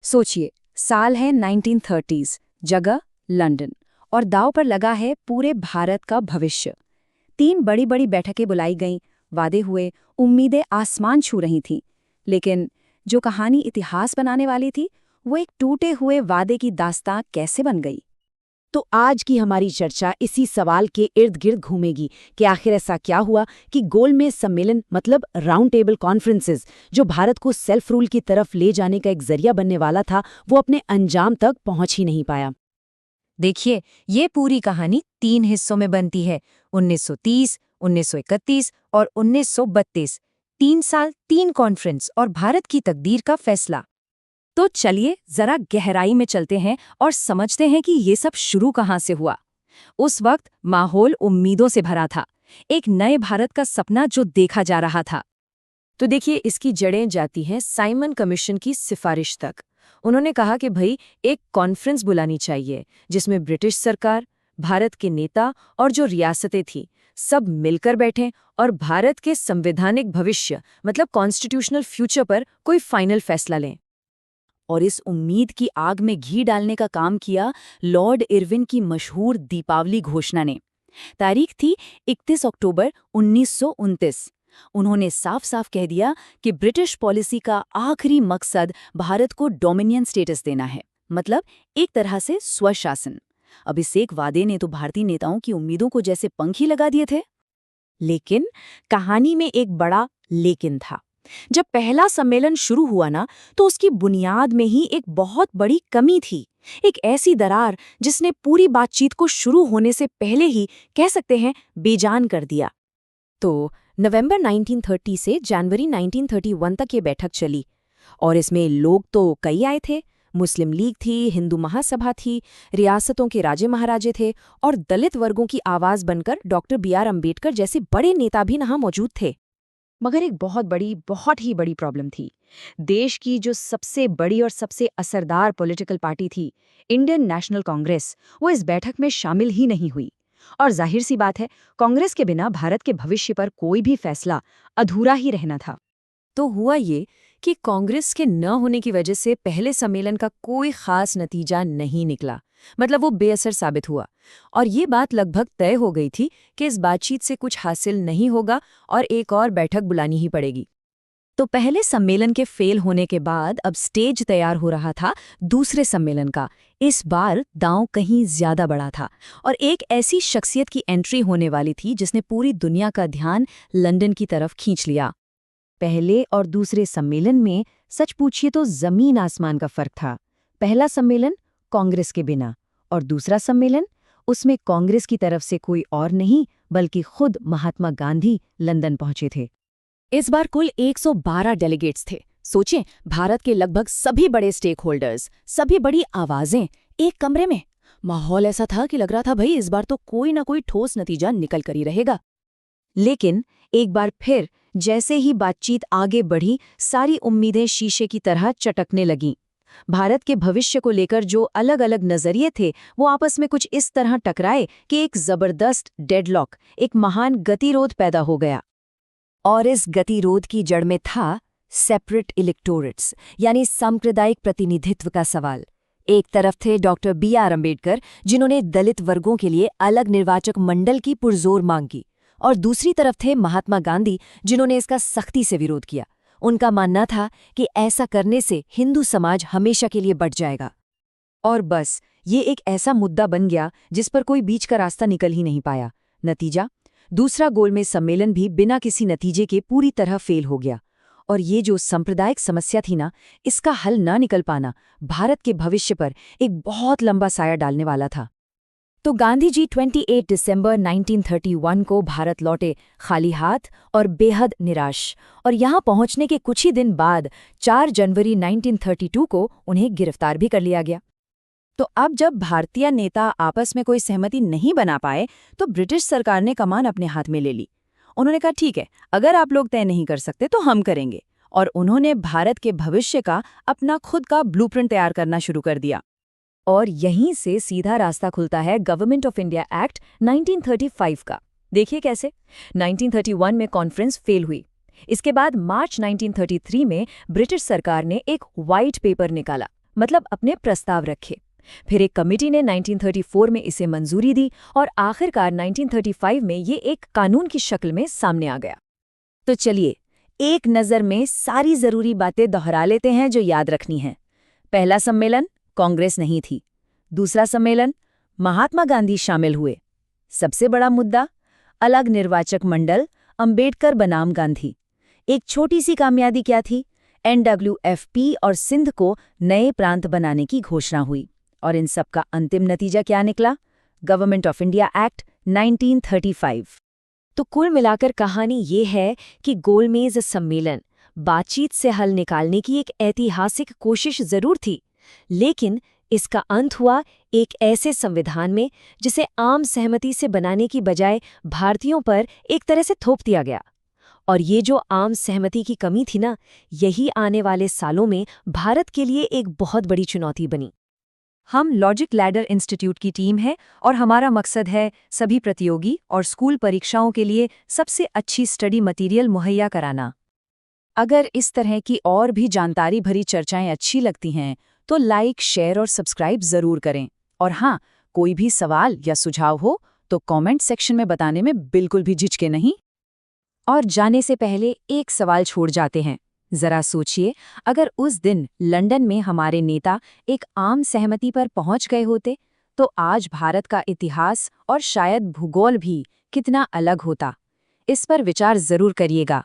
सोचिए, साल है 1930s, जगह लंदन, और दांव पर लगा है पूरे भारत का भविष्य। 3 बड़ी बड़ी बैठकें बुलाई गईं, वादे हुए, उम्मीदें आसमान छू रही थीं। लेकिन जो कहानी इतिहास बनाने वाली थी, वो एक टूटे हुए वादे की दास्तां कैसे बन गई? तो आज की हमारी चर्चा इसी सवाल के इर्द गिर्द घूमेगी कि आखिर ऐसा क्या हुआ कि गोलमेज सम्मेलन मतलब राउंड टेबल कॉन्फ्रेंसेस, जो भारत को सेल्फ रूल की तरफ ले जाने का एक जरिया बनने वाला था, वो अपने अंजाम तक पहुंच ही नहीं पाया। देखिए, ये पूरी कहानी 3 हिस्सों में बनती है। 1930, 1931 और 1932। 3 साल, 3 कॉन्फ्रेंस और भारत की तकदीर का फैसला। तो चलिए जरा गहराई में चलते हैं और समझते हैं कि ये सब शुरू कहाँ से हुआ। उस वक्त माहौल उम्मीदों से भरा था, एक नए भारत का सपना जो देखा जा रहा था। तो देखिए, इसकी जड़ें जाती हैं साइमन कमीशन की सिफारिश तक। उन्होंने कहा कि भाई, एक कॉन्फ्रेंस बुलानी चाहिए जिसमें ब्रिटिश सरकार, भारत के नेता और जो रियासतें थीं, सब मिलकर बैठें और भारत के संवैधानिक भविष्य मतलब कॉन्स्टिट्यूशनल फ्यूचर पर कोई फाइनल फैसला लें। और इस उम्मीद की आग में घी डालने का काम किया लॉर्ड इरविन की मशहूर दीपावली घोषणा ने। तारीख थी 31 अक्टूबर 1929। उन्होंने साफ साफ कह दिया कि ब्रिटिश पॉलिसी का आखिरी मकसद भारत को डोमिनियन स्टेटस देना है, मतलब एक तरह से स्वशासन। अब इस एक वादे ने तो भारतीय नेताओं की उम्मीदों को जैसे पंख ही लगा दिए थे। लेकिन कहानी में एक बड़ा लेकिन था। जब पहला सम्मेलन शुरू हुआ ना, तो उसकी बुनियाद में ही एक बहुत बड़ी कमी थी। एक ऐसी दरार जिसने पूरी बातचीत को शुरू होने से पहले ही कह सकते हैं बेजान कर दिया। तो नवंबर 1930 से जनवरी 1931 तक ये बैठक चली और इसमें लोग तो कई आए थे। मुस्लिम लीग थी, हिंदू महासभा थी, रियासतों के राजे महाराजे थे और दलित वर्गों की आवाज बनकर डॉक्टर BR अम्बेडकर जैसे बड़े नेता भी यहाँ मौजूद थे। मगर एक बहुत ही बड़ी प्रॉब्लम थी। देश की जो सबसे बड़ी और सबसे असरदार पॉलिटिकल पार्टी थी, इंडियन नेशनल कांग्रेस, वो इस बैठक में शामिल ही नहीं हुई। और जाहिर सी बात है, कांग्रेस के बिना भारत के भविष्य पर कोई भी फैसला अधूरा ही रहना था। तो हुआ ये कि कांग्रेस के न होने की वजह से पहले सम्मेलन का कोई खास नतीजा नहीं निकला, मतलब वो बेअसर साबित हुआ। और ये बात लगभग तय हो गई थी कि इस बातचीत से कुछ हासिल नहीं होगा और एक और बैठक बुलानी ही पड़ेगी। तो पहले सम्मेलन के फेल होने के बाद अब स्टेज तैयार हो रहा था दूसरे सम्मेलन का। इस बार दांव कहीं ज्यादा बड़ा था और एक ऐसी शख्सियत की एंट्री होने वाली थी जिसने पूरी दुनिया का ध्यान लंदन की तरफ खींच लिया। पहले और दूसरे सम्मेलन में सच पूछिए तो जमीन आसमान का फर्क था। पहला सम्मेलन कांग्रेस के बिना और दूसरा सम्मेलन, उसमें कांग्रेस की तरफ से कोई और नहीं बल्कि खुद महात्मा गांधी लंदन पहुंचे थे। इस बार कुल 112 डेलीगेट्स थे। सोचें, भारत के लगभग सभी बड़े स्टेक होल्डर्स, सभी बड़ी आवाजें एक कमरे में। माहौल ऐसा था कि लग रहा था भाई, इस बार तो कोई ना कोई ठोस नतीजा निकल कर ही रहेगा। लेकिन एक बार फिर जैसे ही बातचीत आगे बढ़ी, सारी उम्मीदें शीशे की तरह चटकने लगीं। भारत के भविष्य को लेकर जो अलग अलग नजरिए थे, वो आपस में कुछ इस तरह टकराए कि एक जबरदस्त डेडलॉक, एक महान गतिरोध पैदा हो गया। और इस गतिरोध की जड़ में था सेपरेट इलेक्टोरेट्स, यानी सांप्रदायिक प्रतिनिधित्व का सवाल। एक तरफ थे डॉक्टर BR अम्बेडकर, जिन्होंने दलित वर्गों के लिए अलग निर्वाचक मंडल की पुरजोर मांग की, और दूसरी तरफ थे महात्मा गांधी, जिन्होंने इसका सख्ती से विरोध किया। उनका मानना था कि ऐसा करने से हिंदू समाज हमेशा के लिए बट जाएगा। और बस ये एक ऐसा मुद्दा बन गया जिस पर कोई बीच का रास्ता निकल ही नहीं पाया। नतीजा, दूसरा गोलमेज सम्मेलन भी बिना किसी नतीजे के पूरी तरह फेल हो गया। और ये जो सांप्रदायिक समस्या थी ना, इसका हल ना निकल पाना भारत के भविष्य पर एक बहुत लंबा साया डालने वाला था। तो गांधी जी 28 दिसंबर 1931 को भारत लौटे, खाली हाथ और बेहद निराश। और यहाँ पहुँचने के कुछ ही दिन बाद 4 जनवरी 1932 को उन्हें गिरफ्तार भी कर लिया गया। तो अब जब भारतीय नेता आपस में कोई सहमति नहीं बना पाए, तो ब्रिटिश सरकार ने कमान अपने हाथ में ले ली। उन्होंने कहा, ठीक है, अगर आप लोग तय नहीं कर सकते तो हम करेंगे। और उन्होंने भारत के भविष्य का अपना खुद का ब्लूप्रिंट तैयार करना शुरू कर दिया। और यहीं से सीधा रास्ता खुलता है गवर्नमेंट ऑफ इंडिया एक्ट 1935 का। देखिए कैसे। 1931 में कॉन्फ्रेंस फेल हुई। इसके बाद मार्च 1933 में ब्रिटिश सरकार ने एक व्हाइट पेपर निकाला, मतलब अपने प्रस्ताव रखे। फिर एक कमेटी ने 1934 में इसे मंजूरी दी और आखिरकार 1935 में ये एक कानून की शक्ल में सामने आ गया। तो चलिए एक नज़र में सारी ज़रूरी बातें दोहरा लेते हैं जो याद रखनी हैं। पहला सम्मेलन कांग्रेस नहीं थी। दूसरा सम्मेलन महात्मा गांधी शामिल हुए। सबसे बड़ा मुद्दा अलग निर्वाचक मंडल, अंबेडकर बनाम गांधी। एक छोटी सी कामयाबी क्या थी? NWFP और सिंध को नए प्रांत बनाने की घोषणा हुई। और इन सब का अंतिम नतीजा क्या निकला? Government of India act 1935। तो कुल मिलाकर कहानी ये है कि गोलमेज सम्मेलन बातचीत से हल निकालने की एक ऐतिहासिक कोशिश जरूर थी, लेकिन इसका अंत हुआ एक ऐसे संविधान में जिसे आम सहमति से बनाने की बजाय भारतीयों पर एक तरह से थोप दिया गया। और ये जो आम सहमति की कमी थी ना, यही आने वाले सालों में भारत के लिए एक बहुत बड़ी चुनौती बनी। हम लॉजिक लैडर इंस्टीट्यूट की टीम है और हमारा मकसद है सभी प्रतियोगी और स्कूल परीक्षाओं के लिए सबसे अच्छी स्टडी मटेरियल मुहैया कराना। अगर इस तरह की और भी जानकारी भरी चर्चाएं अच्छी लगती हैं तो लाइक, शेयर और सब्सक्राइब ज़रूर करें। और हाँ, कोई भी सवाल या सुझाव हो तो कमेंट सेक्शन में बताने में बिल्कुल भी झिझके नहीं। और जाने से पहले एक सवाल छोड़ जाते हैं। जरा सोचिए, अगर उस दिन लंदन में हमारे नेता एक आम सहमति पर पहुंच गए होते तो आज भारत का इतिहास और शायद भूगोल भी कितना अलग होता। इस पर विचार जरूर करिएगा।